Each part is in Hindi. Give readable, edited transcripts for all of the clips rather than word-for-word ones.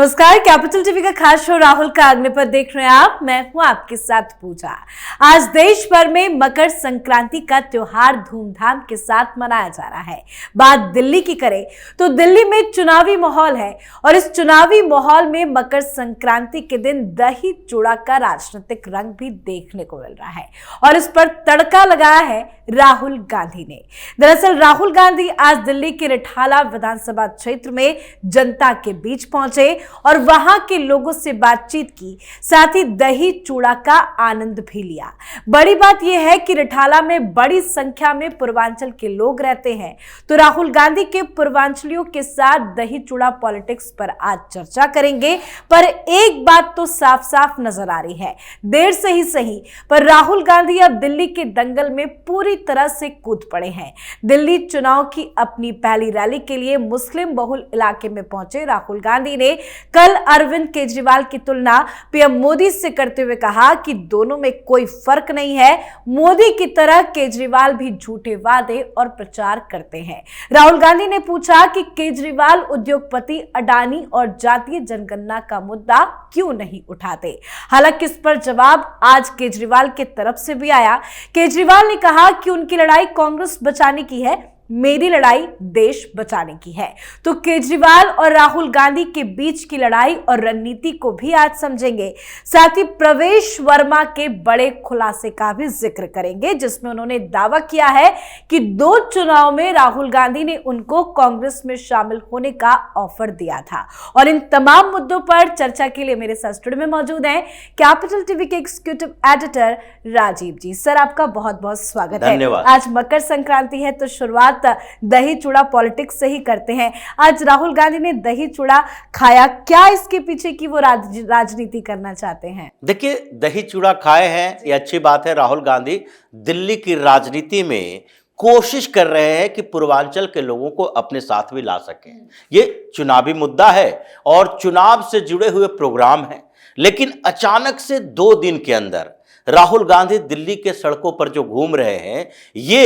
नमस्कार, कैपिटल टीवी का खास शो राहुल का अग्निपथ देख रहे हैं आप। मैं हूं आपके साथ पूजा। आज देश भर में मकर संक्रांति का त्योहार धूमधाम के साथ मनाया जा रहा है। बात दिल्ली की करें तो दिल्ली में चुनावी माहौल है और इस चुनावी माहौल में मकर संक्रांति के दिन दही चूड़ा का राजनीतिक रंग भी देखने को मिल रहा है और इस पर तड़का लगाया है राहुल गांधी ने। दरअसल राहुल गांधी आज दिल्ली के रिठाला विधानसभा क्षेत्र में जनता के बीच पहुंचे और वहां के लोगों से बातचीत की, साथ ही दही चूड़ा का आनंद भी लिया। बड़ी बात यह है कि रिठाला में बड़ी संख्या में पूर्वांचल के लोग रहते हैं, तो राहुल गांधी के पूर्वांचलियों के साथ दही चूड़ा पॉलिटिक्स पर आज चर्चा करेंगे। पर एक बात तो साफ साफ नजर आ रही है, देर से ही सही पर राहुल गांधी अब दिल्ली के दंगल में पूरी तरह से कूद पड़े हैं। दिल्ली चुनाव की अपनी पहली रैली के लिए मुस्लिम बहुल इलाके में पहुंचे राहुल गांधी ने कल अरविंद केजरीवाल की तुलना पीएम मोदी से करते हुए कहा कि दोनों में कोई फर्क नहीं है। मोदी की तरह केजरीवाल भी झूठे वादे और प्रचार करते हैं। राहुल गांधी ने पूछा कि केजरीवाल उद्योगपति अडानी और जातीय जनगणना का मुद्दा क्यों नहीं उठाते। हालांकि इस पर जवाब आज केजरीवाल की तरफ से भी आया। केजरीवाल ने कहा कि उनकी लड़ाई कांग्रेस बचाने की है, मेरी लड़ाई देश बचाने की है। तो केजरीवाल और राहुल गांधी के बीच की लड़ाई और रणनीति को भी आज समझेंगे। साथ ही प्रवेश वर्मा के बड़े खुलासे का भी जिक्र करेंगे, जिसमें उन्होंने दावा किया है कि 2 चुनाव में राहुल गांधी ने उनको कांग्रेस में शामिल होने का ऑफर दिया था। और इन तमाम मुद्दों पर चर्चा के लिए मेरे साथ स्टूडियो में मौजूद हैं कैपिटल टीवी के एग्जीक्यूटिव एडिटर राजीव जी। सर, आपका बहुत बहुत स्वागत है। आज मकर संक्रांति है तो शुरुआत दही चूड़ा पॉलिटिक्स से ही करते हैं। आज राहुल गांधी ने दही चूड़ा खाया, क्या इसके पीछे की वो राजनीति करना चाहते हैं? देखिए, दही चूड़ा खाए हैं ये अच्छी बात है। राहुल गांधी दिल्ली की राजनीति में कोशिश कर रहे हैं कि पूर्वांचल के लोगों को अपने साथ भी ला सकें। ये चुनावी मुद्दा है और चुनाव से जुड़े हुए प्रोग्राम हैं, लेकिन अचानक से 2 दिन के अंदर राहुल गांधी दिल्ली के सड़कों पर जो घूम रहे हैं, ये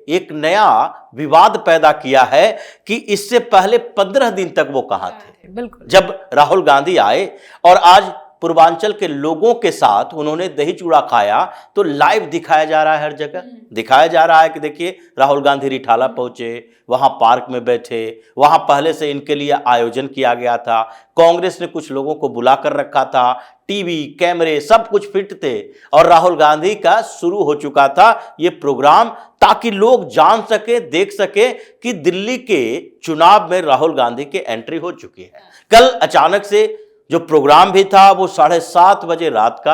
एक नया विवाद पैदा किया है कि इससे पहले 15 दिन तक वो कहां थे। बिल्कुल। जब राहुल गांधी आए और आज पूर्वांचल के लोगों के साथ उन्होंने दही चूड़ा खाया, तो लाइव दिखाया जा रहा है, हर जगह दिखाया जा रहा है कि देखिए राहुल गांधी रिठाला पहुंचे, वहां पार्क में बैठे, वहां पहले से इनके लिए आयोजन किया गया था, कांग्रेस ने कुछ लोगों को बुला कर रखा था, टीवी कैमरे सब कुछ फिट थे और राहुल गांधी का शुरू हो चुका था ये प्रोग्राम, ताकि लोग जान सके, देख सके कि दिल्ली के चुनाव में राहुल गांधी की एंट्री हो चुकी है। कल अचानक से जो प्रोग्राम भी था वो 7:30 बजे रात का,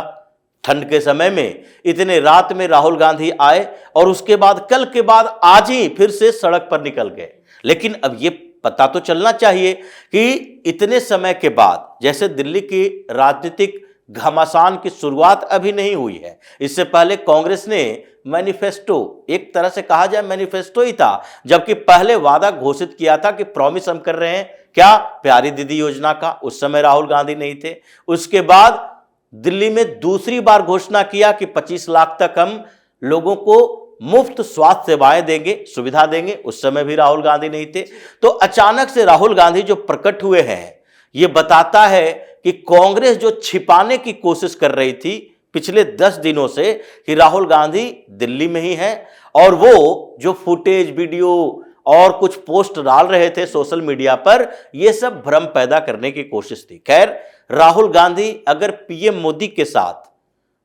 ठंड के समय में इतने रात में राहुल गांधी आए और उसके बाद कल के बाद आज ही फिर से सड़क पर निकल गए। लेकिन अब ये पता तो चलना चाहिए कि इतने समय के बाद, जैसे दिल्ली की राजनीतिक घमासान की शुरुआत अभी नहीं हुई है, इससे पहले कांग्रेस ने मैनिफेस्टो, एक तरह से कहा जाए मैनिफेस्टो ही था, जबकि पहले वादा घोषित किया था कि प्रॉमिस हम कर रहे हैं क्या, प्यारी दीदी योजना का, उस समय राहुल गांधी नहीं थे। उसके बाद दिल्ली में दूसरी बार घोषणा किया कि 25 लाख तक हम लोगों को मुफ्त स्वास्थ्य सेवाएं देंगे, सुविधा देंगे, उस समय भी राहुल गांधी नहीं थे। तो अचानक से राहुल गांधी जो प्रकट हुए हैं, यह बताता है कि कांग्रेस जो छिपाने की कोशिश कर रही थी पिछले 10 दिनों से कि राहुल गांधी दिल्ली में ही है, और वो जो फुटेज, वीडियो और कुछ पोस्ट डाल रहे थे सोशल मीडिया पर, यह सब भ्रम पैदा करने की कोशिश थी। खैर, राहुल गांधी अगर पीएम मोदी के साथ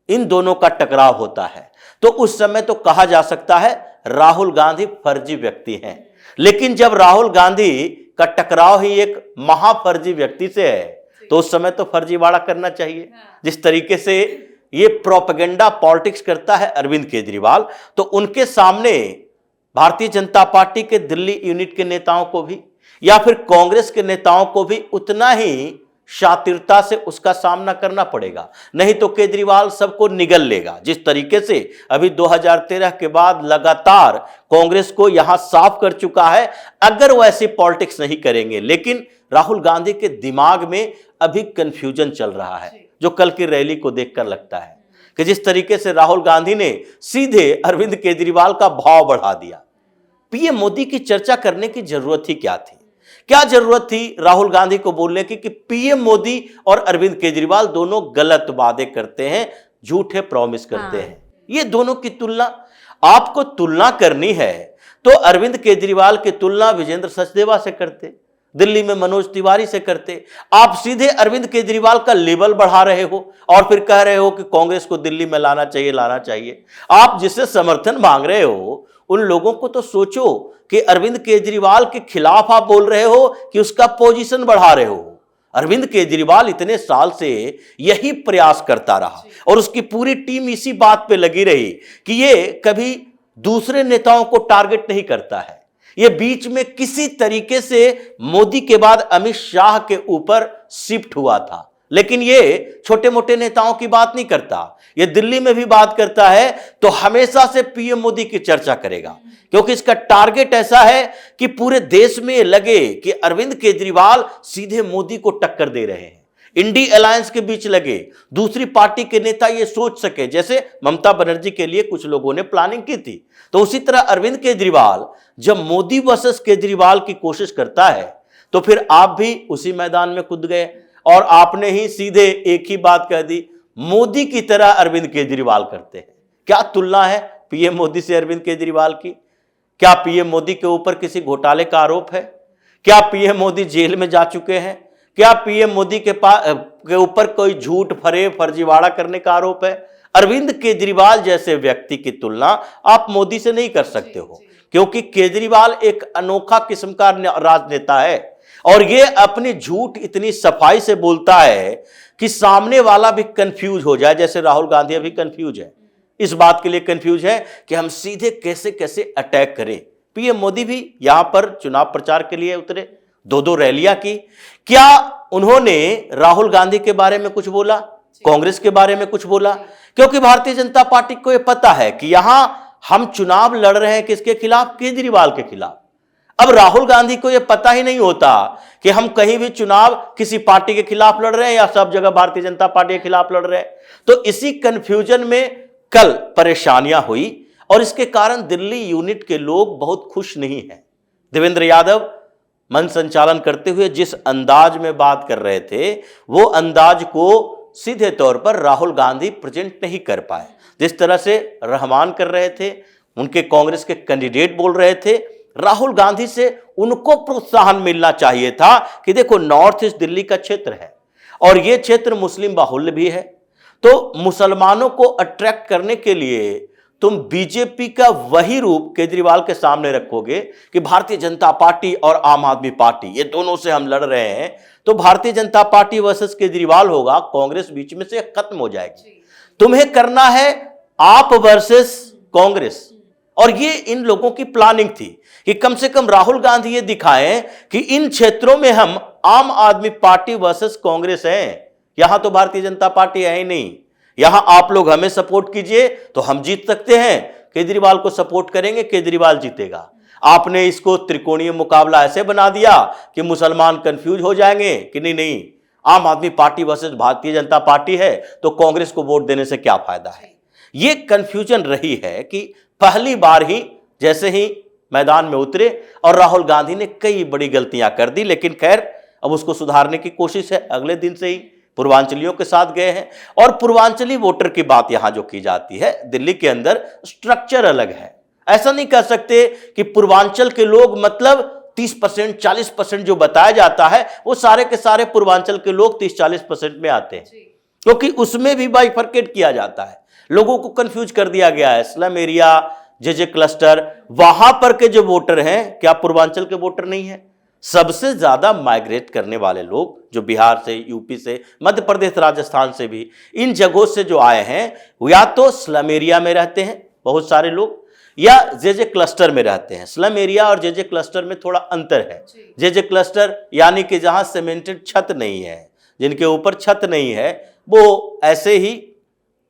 इन दोनों का टकराव होता है तो उस समय तो कहा जा सकता है राहुल गांधी फर्जी व्यक्ति हैं, लेकिन जब राहुल गांधी का टकराव ही एक महाफर्जी व्यक्ति से है तो उस समय तो फर्जीवाड़ा करना चाहिए। जिस तरीके से ये प्रोपेगेंडा पॉलिटिक्स करता है अरविंद केजरीवाल, तो उनके सामने भारतीय जनता पार्टी के दिल्ली यूनिट के नेताओं को भी या फिर कांग्रेस के नेताओं को भी उतना ही शातिरता से उसका सामना करना पड़ेगा, नहीं तो केजरीवाल सबको निगल लेगा। जिस तरीके से अभी 2013 के बाद लगातार कांग्रेस को यहां साफ कर चुका है, अगर वो ऐसी पॉलिटिक्स नहीं करेंगे। लेकिन राहुल गांधी के दिमाग में अभी कंफ्यूजन चल रहा है, जो कल की रैली को देखकर लगता है कि जिस तरीके से राहुल गांधी ने सीधे अरविंद केजरीवाल का भाव बढ़ा दिया। पीएम मोदी की चर्चा करने की जरूरत ही क्या थी? क्या जरूरत थी राहुल गांधी को बोलने की कि पीएम मोदी और अरविंद केजरीवाल दोनों गलत वादे करते हैं, झूठे प्रॉमिस करते हैं। ये दोनों की तुलना, आपको तुलना करनी है तो अरविंद केजरीवाल की तुलना विजेंद्र सचदेवा से करते, दिल्ली में मनोज तिवारी से करते। आप सीधे अरविंद केजरीवाल का लेवल बढ़ा रहे हो और फिर कह रहे हो कि कांग्रेस को दिल्ली में लाना चाहिए। आप जिससे समर्थन मांग रहे हो उन लोगों को तो सोचो कि अरविंद केजरीवाल के खिलाफ आप बोल रहे हो कि उसका पोजीशन बढ़ा रहे हो। अरविंद केजरीवाल इतने साल से यही प्रयास करता रहा और उसकी पूरी टीम इसी बात पे लगी रही कि ये कभी दूसरे नेताओं को टारगेट नहीं करता है। ये बीच में किसी तरीके से मोदी के बाद अमित शाह के ऊपर शिफ्ट हुआ था, लेकिन ये छोटे मोटे नेताओं की बात नहीं करता। ये दिल्ली में भी बात करता है तो हमेशा से पीएम मोदी की चर्चा करेगा, क्योंकि इसका टारगेट ऐसा है कि पूरे देश में लगे कि अरविंद केजरीवाल सीधे मोदी को टक्कर दे रहे हैं, इंडी अलायंस के बीच लगे, दूसरी पार्टी के नेता ये सोच सके, जैसे ममता बनर्जी के लिए कुछ लोगों ने प्लानिंग की थी, तो उसी तरह अरविंद केजरीवाल जब मोदी वर्सेस केजरीवाल की कोशिश करता है तो फिर आप भी उसी मैदान में कूद गए और आपने ही सीधे एक ही बात कह दी, मोदी की तरह अरविंद केजरीवाल करते हैं। क्या तुलना है पीएम मोदी से अरविंद केजरीवाल की? क्या पीएम मोदी के ऊपर किसी घोटाले का आरोप है? क्या पीएम मोदी जेल में जा चुके हैं? क्या पीएम मोदी के ऊपर कोई झूठ फर्जीवाड़ा करने का आरोप है? अरविंद केजरीवाल जैसे व्यक्ति की तुलना आप मोदी से नहीं कर सकते हो, क्योंकि केजरीवाल एक अनोखा किस्म का राजनेता है और ये अपनी झूठ इतनी सफाई से बोलता है कि सामने वाला भी कंफ्यूज हो जाए। जैसे राहुल गांधी अभी कंफ्यूज है, इस बात के लिए कंफ्यूज है कि हम सीधे कैसे कैसे अटैक करें। पीएम मोदी भी यहां पर चुनाव प्रचार के लिए उतरे, 2 रैलियां की। क्या उन्होंने राहुल गांधी के बारे में कुछ बोला, कांग्रेस के बारे में कुछ बोला? क्योंकि भारतीय जनता पार्टी को यह पता है कि यहां हम चुनाव लड़ रहे हैं किसके खिलाफ? केजरीवाल के खिलाफ। अब राहुल गांधी को यह पता ही नहीं होता कि हम कहीं भी चुनाव किसी पार्टी के खिलाफ लड़ रहे हैं या सब जगह भारतीय जनता पार्टी के खिलाफ लड़ रहे हैं। तो इसी कंफ्यूजन में कल परेशानियां हुई और इसके कारण दिल्ली यूनिट के लोग बहुत खुश नहीं हैं। देवेंद्र यादव मन संचालन करते हुए जिस अंदाज में बात कर रहे थे, वो अंदाज को सीधे तौर पर राहुल गांधी प्रेजेंट नहीं कर पाए। जिस तरह से रहमान कर रहे थे, उनके कांग्रेस के कैंडिडेट बोल रहे थे, राहुल गांधी से उनको प्रोत्साहन मिलना चाहिए था कि देखो नॉर्थ ईस्ट दिल्ली का क्षेत्र है और यह क्षेत्र मुस्लिम बाहुल्य भी है, तो मुसलमानों को अट्रैक्ट करने के लिए तुम बीजेपी का वही रूप केजरीवाल के सामने रखोगे कि भारतीय जनता पार्टी और आम आदमी पार्टी ये दोनों से हम लड़ रहे हैं, तो भारतीय जनता पार्टी वर्सेस केजरीवाल होगा, कांग्रेस बीच में से खत्म हो जाएगी। तुम्हें करना है आप वर्सेस कांग्रेस, और ये इन लोगों की प्लानिंग थी कि कम से कम राहुल गांधी ये दिखाएं कि इन क्षेत्रों में हम आम आदमी पार्टी वर्सेस कांग्रेस हैं, यहां तो भारतीय जनता पार्टी है ही नहीं। यहां आप लोग हमें सपोर्ट कीजिए तो हम जीत सकते हैं, केजरीवाल को सपोर्ट करेंगे केजरीवाल जीतेगा। आपने इसको त्रिकोणीय मुकाबला ऐसे बना दिया कि मुसलमान कंफ्यूज हो जाएंगे कि नहीं आम आदमी party versus Bharatiya Janata party है तो कांग्रेस को वोट देने से क्या फायदा है। ये कंफ्यूजन रही है कि पहली बार ही जैसे ही मैदान में उतरे और राहुल गांधी ने कई बड़ी गलतियां कर दी, लेकिन खैर अब उसको सुधारने की कोशिश है। अगले दिन से ही पूर्वांचलियों के साथ गए हैं और पूर्वांचली वोटर की बात यहां जो की जाती है, दिल्ली के अंदर स्ट्रक्चर अलग है। ऐसा नहीं कह सकते कि पूर्वांचल के लोग मतलब 30% 40% जो बताया जाता है वो सारे के सारे पूर्वांचल के लोग 30-40% में आते हैं, क्योंकि उसमें भी बाइफरकेट किया जाता है। लोगों को कंफ्यूज कर दिया गया है। स्लम एरिया, जे क्लस्टर, वहां पर के जो वोटर हैं क्या पूर्वांचल के वोटर नहीं है? सबसे ज्यादा माइग्रेट करने वाले लोग जो बिहार से, यूपी से, मध्य प्रदेश, राजस्थान से भी इन जगहों से जो आए हैं या तो स्लम एरिया में रहते हैं बहुत सारे लोग, या जे क्लस्टर में रहते हैं। स्लम एरिया और जे क्लस्टर में थोड़ा अंतर है। जे क्लस्टर यानी कि जहां सीमेंटेड छत नहीं है, जिनके ऊपर छत नहीं है, वो ऐसे ही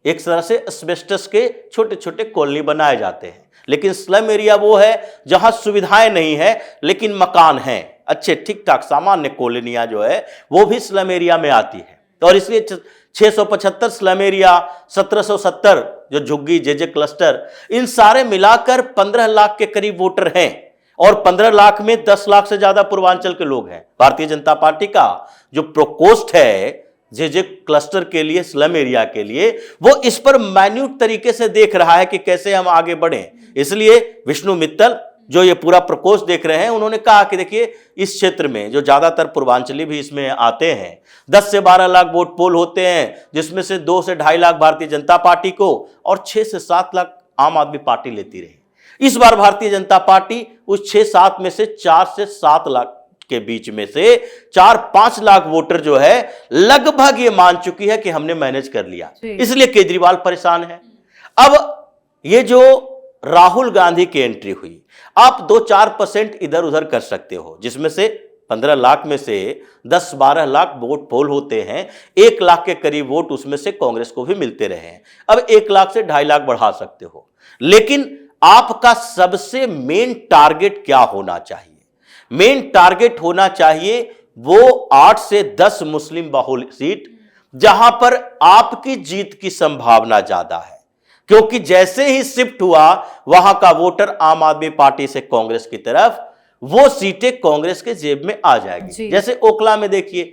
एक तरह से एस्बेस्टस के छोटे छोटे कॉलोनी बनाए जाते हैं। लेकिन स्लम एरिया वो है जहां सुविधाएं नहीं है लेकिन मकान हैं, अच्छे ठीक ठाक सामान्य कॉलोनियां जो है वो भी स्लम एरिया में आती है। तो और इसलिए 675 स्लम एरिया, 1770 जो झुग्गी, जे क्लस्टर, इन सारे मिलाकर 15 लाख के करीब वोटर हैं और 15 लाख में 10 लाख से ज्यादा पूर्वांचल के लोग हैं। भारतीय जनता पार्टी का जो प्रकोष्ठ है जे क्लस्टर के लिए, स्लम एरिया के लिए, वो इस पर माइन्यूट तरीके से देख रहा है कि कैसे हम आगे बढ़े। इसलिए विष्णु मित्तल जो ये पूरा प्रकोष्ठ देख रहे हैं, उन्होंने कहा कि देखिए इस क्षेत्र में जो ज्यादातर पूर्वांचली भी इसमें आते हैं, 10 से 12 लाख वोट पोल होते हैं, जिसमें से 2 से 2.5 लाख भारतीय जनता पार्टी को और 6 से 7 लाख आम आदमी पार्टी लेती रही। इस बार भारतीय जनता पार्टी उस 6-7 में से 4 से 7 लाख के बीच में से 4-5 लाख वोटर जो है लगभग ये मान चुकी है कि हमने मैनेज कर लिया, इसलिए केजरीवाल परेशान है। अब ये जो राहुल गांधी की एंट्री हुई, आप 2-4% इधर उधर कर सकते हो, जिसमें से 15 लाख में से 10-12 लाख वोट पोल होते हैं, 1 लाख के करीब वोट उसमें से कांग्रेस को भी मिलते रहे हैं। अब 1 लाख से 2.5 लाख बढ़ा सकते हो, लेकिन आपका सबसे मेन टारगेट क्या होना चाहिए? मेन टारगेट होना चाहिए वो 8 से 10 मुस्लिम बहुल सीट, जहां पर आपकी जीत की संभावना ज्यादा है, क्योंकि जैसे ही शिफ्ट हुआ वहां का वोटर आम आदमी पार्टी से कांग्रेस की तरफ, वो सीटें कांग्रेस के जेब में आ जाएगी। जैसे ओखला में देखिए,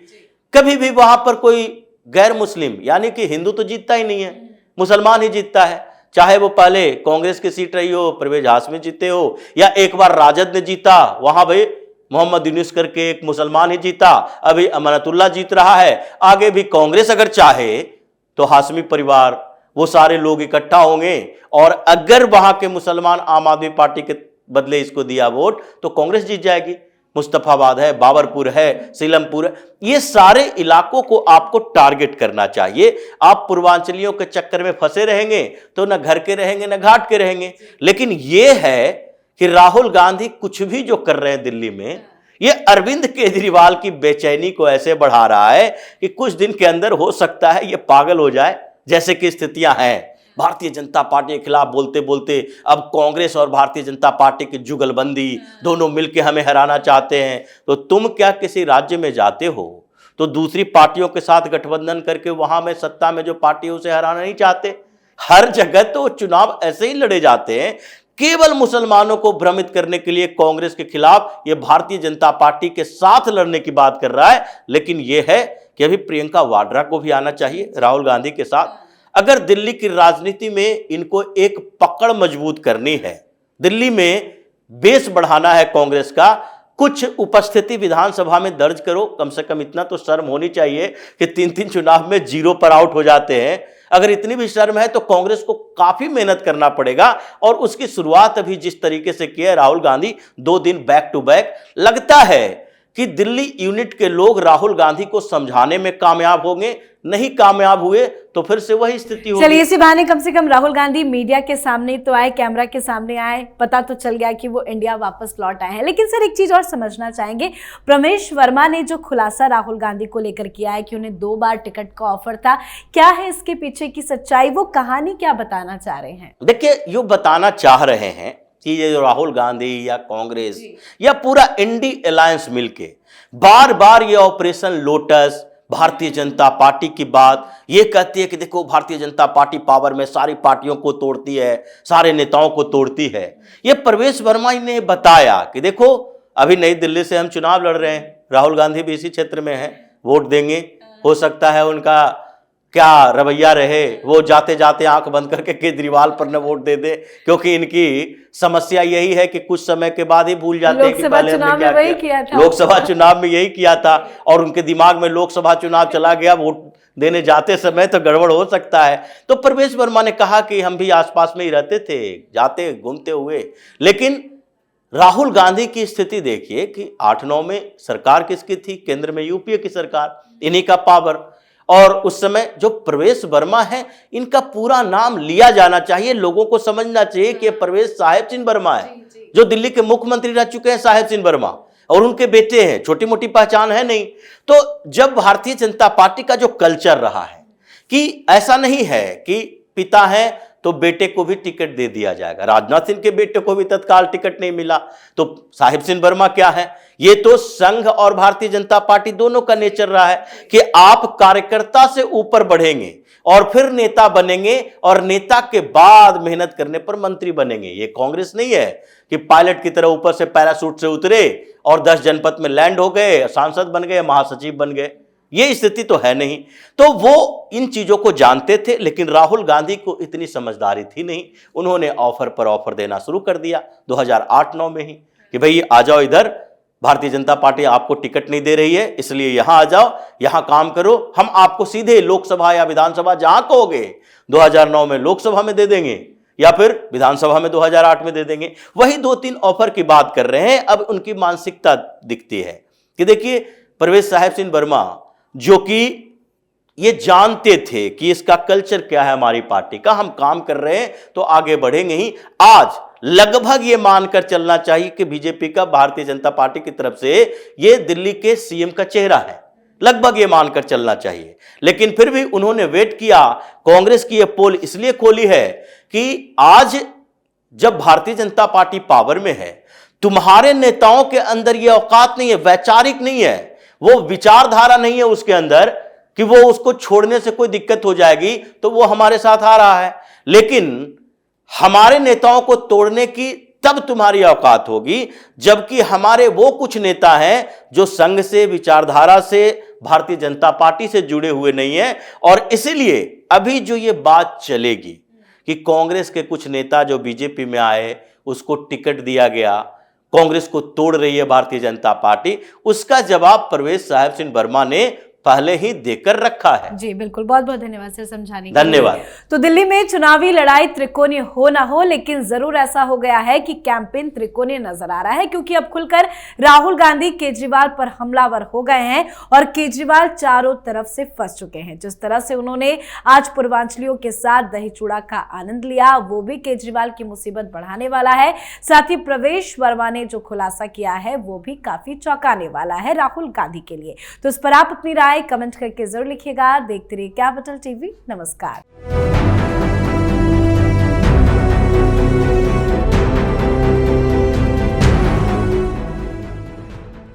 कभी भी वहां पर कोई गैर मुस्लिम, यानी कि हिंदू तो जीतता ही नहीं है, मुसलमान ही जीतता है। चाहे वो पहले कांग्रेस की सीट रही हो, परवेज हाशमी जीते हो, या एक बार राजद ने जीता, वहां भाई मोहम्मद यूनुस करके एक मुसलमान ही जीता, अभी अमानतुल्लाह जीत रहा है। आगे भी कांग्रेस अगर चाहे तो हाशमी परिवार, वो सारे लोग इकट्ठा होंगे, और अगर वहां के मुसलमान आम आदमी पार्टी के बदले इसको दिया वोट तो कांग्रेस जीत जाएगी। मुस्तफाबाद है, बाबरपुर है, सीलमपुर है, ये सारे इलाकों को आपको टारगेट करना चाहिए। आप पूर्वांचलियों के चक्कर में फंसे रहेंगे तो न घर के रहेंगे न घाट के रहेंगे। लेकिन यह है कि राहुल गांधी कुछ भी जो कर रहे हैं दिल्ली में, ये अरविंद केजरीवाल की बेचैनी को ऐसे बढ़ा रहा है कि कुछ दिन के अंदर हो सकता है ये पागल हो जाए, जैसे कि स्थितियां हैं। भारतीय जनता पार्टी के खिलाफ बोलते बोलते अब कांग्रेस और भारतीय जनता पार्टी की जुगलबंदी, दोनों मिलकर हमें हराना चाहते हैं। तो तुम क्या किसी राज्य में जाते हो तो दूसरी पार्टियों के साथ गठबंधन करके वहां में सत्ता में जो पार्टी उसे हराना नहीं चाहते? हर जगह तो चुनाव ऐसे ही लड़े जाते हैं। केवल मुसलमानों को भ्रमित करने के लिए कांग्रेस के खिलाफ ये भारतीय जनता पार्टी के साथ लड़ने की बात कर रहा है। लेकिन यह है कि अभी प्रियंका वाड्रा को भी आना चाहिए राहुल गांधी के साथ। अगर दिल्ली की राजनीति में इनको एक पकड़ मजबूत करनी है, दिल्ली में बेस बढ़ाना है कांग्रेस का, कुछ उपस्थिति विधानसभा में दर्ज करो। कम से कम इतना तो शर्म होनी चाहिए कि 3-3 चुनाव में 0 पर आउट हो जाते हैं। अगर इतनी भी शर्म है तो कांग्रेस को काफी मेहनत करना पड़ेगा, और उसकी शुरुआत अभी जिस तरीके से की है राहुल गांधी, 2 दिन बैक टू बैक, लगता है कि दिल्ली यूनिट के लोग राहुल गांधी को समझाने में कामयाब होंगे। नहीं कामयाब हुए तो फिर से वही स्थिति होगी। चलिए, इसी बहाने कम से कम राहुल गांधी मीडिया के सामने तो आए, कैमरा के सामने आए, पता तो चल गया कि वो इंडिया वापस लौट आए हैं। लेकिन सर, एक चीज और समझना चाहेंगे, प्रमेश वर्मा ने जो खुलासा राहुल गांधी को लेकर किया है कि उन्हें 2 बार टिकट का ऑफर था, क्या है इसके पीछे की सच्चाई? वो कहानी क्या बताना चाह रहे हैं? देखिए, यो बताना चाह रहे हैं कि ये जो राहुल गांधी या कांग्रेस या पूरा इंडी अलायंस मिलके बार बार ये operation lotus, Bharatiya Janata party की बात ये कहती है कि देखो भारतीय जनता पार्टी पावर में सारी पार्टियों को तोड़ती है, सारे नेताओं को तोड़ती है। ये प्रवेश वर्मा ने बताया कि देखो अभी नई दिल्ली से हम चुनाव लड़ रहे हैं, राहुल गांधी भी इसी क्षेत्र में है, वोट देंगे। हो सकता है उनका क्या रवैया रहे, वो जाते जाते आंख बंद करके केजरीवाल पर न वोट दे दे, क्योंकि इनकी समस्या यही है कि कुछ समय के बाद ही भूल जाते हैं कि पहले हमने क्या किया था। लोकसभा चुनाव में यही किया था, और उनके दिमाग में लोकसभा चुनाव चला गया, वोट देने जाते समय तो गड़बड़ हो सकता है। तो प्रवेश वर्मा ने कहा कि हम भी आसपास में ही रहते थे, जाते घूमते हुए। लेकिन राहुल गांधी की स्थिति देखिए कि 8-9 में सरकार किसकी थी? केंद्र में यूपीए की सरकार, इन्हीं का पावर। और उस समय जो प्रवेश वर्मा है, इनका पूरा नाम लिया जाना चाहिए, लोगों को समझना चाहिए कि प्रवेश साहेब सिंह वर्मा है, जो दिल्ली के मुख्यमंत्री रह चुके हैं साहेब सिंह वर्मा, और उनके बेटे हैं, छोटी मोटी पहचान है नहीं। तो जब भारतीय जनता पार्टी का जो कल्चर रहा है कि ऐसा नहीं है कि पिता हैं तो बेटे को भी टिकट दे दिया जाएगा। राजनाथ सिंह के बेटे को भी तत्काल टिकट नहीं मिला, तो साहिब सिंह वर्मा क्या है? ये तो संघ और भारतीय जनता पार्टी दोनों का नेचर रहा है कि आप कार्यकर्ता से ऊपर बढ़ेंगे और फिर नेता बनेंगे और नेता के बाद मेहनत करने पर मंत्री बनेंगे। ये कांग्रेस नहीं है कि पायलट की तरह ऊपर से पैराशूट से उतरे और 10 जनपद में लैंड हो गए, सांसद बन गए, महासचिव बन गए। ये स्थिति तो है नहीं। तो वो इन चीजों को जानते थे, लेकिन राहुल गांधी को इतनी समझदारी थी नहीं। उन्होंने ऑफर पर ऑफर देना शुरू कर दिया 2008-9 में ही कि भाई आ जाओ इधर, भारतीय जनता पार्टी आपको टिकट नहीं दे रही है, इसलिए यहां आ जाओ, यहां काम करो, हम आपको सीधे लोकसभा या विधानसभा जहां कहोगे 2009 में लोकसभा में दे देंगे या फिर विधानसभा में 2008 में दे देंगे। वही 2-3 ऑफर की बात कर रहे हैं। अब उनकी मानसिकता दिखती है कि देखिए, परवेज साहिब सिंह वर्मा जो कि ये जानते थे कि इसका कल्चर क्या है हमारी पार्टी का, हम काम कर रहे हैं तो आगे बढ़ेंगे ही। आज लगभग ये मानकर चलना चाहिए कि बीजेपी का भारतीय जनता पार्टी की तरफ से ये दिल्ली के सीएम का चेहरा है, लगभग ये मानकर चलना चाहिए। लेकिन फिर भी उन्होंने वेट किया। कांग्रेस की ये पोल इसलिए खोली है कि आज जब भारतीय जनता पार्टी पावर में है, तुम्हारे नेताओं के अंदर ये औकात नहीं है, वैचारिक नहीं है, वो विचारधारा नहीं है उसके अंदर कि वो उसको छोड़ने से कोई दिक्कत हो जाएगी तो वो हमारे साथ आ रहा है। लेकिन हमारे नेताओं को तोड़ने की तब तुम्हारी औकात होगी जबकि हमारे वो कुछ नेता हैं जो संघ से, विचारधारा से, भारतीय जनता पार्टी से जुड़े हुए नहीं हैं। और इसीलिए अभी जो ये बात चलेगी कि कांग्रेस के कुछ नेता जो बीजेपी में आए उसको टिकट दिया गया, कांग्रेस को तोड़ रही है भारतीय जनता पार्टी, उसका जवाब परवेज साहिब सिंह वर्मा ने पहले ही देकर रखा है। जी बिल्कुल, बहुत बहुत धन्यवाद सर समझाने के लिए। धन्यवाद। तो दिल्ली में चुनावी लड़ाई त्रिकोणीय हो ना हो, लेकिन जरूर ऐसा हो गया है कि कैंपेन त्रिकोणीय नजर आ रहा है, क्योंकि अब खुलकर राहुल गांधी केजरीवाल पर हमलावर हो गए हैं और केजरीवाल चारों तरफ से फंस चुके हैं। जिस तरह से उन्होंने आज पूर्वांचलियों के साथ दही चूड़ा का आनंद लिया, वो भी केजरीवाल की मुसीबत बढ़ाने वाला है। साथ ही प्रवेश वर्मा ने जो खुलासा किया है वो भी काफी चौंकाने वाला है राहुल गांधी के लिए। तो इस पर आप अपनी राय कमेंट करके जरूर लिखिएगा। देखते रहिए कैपिटल टीवी। नमस्कार।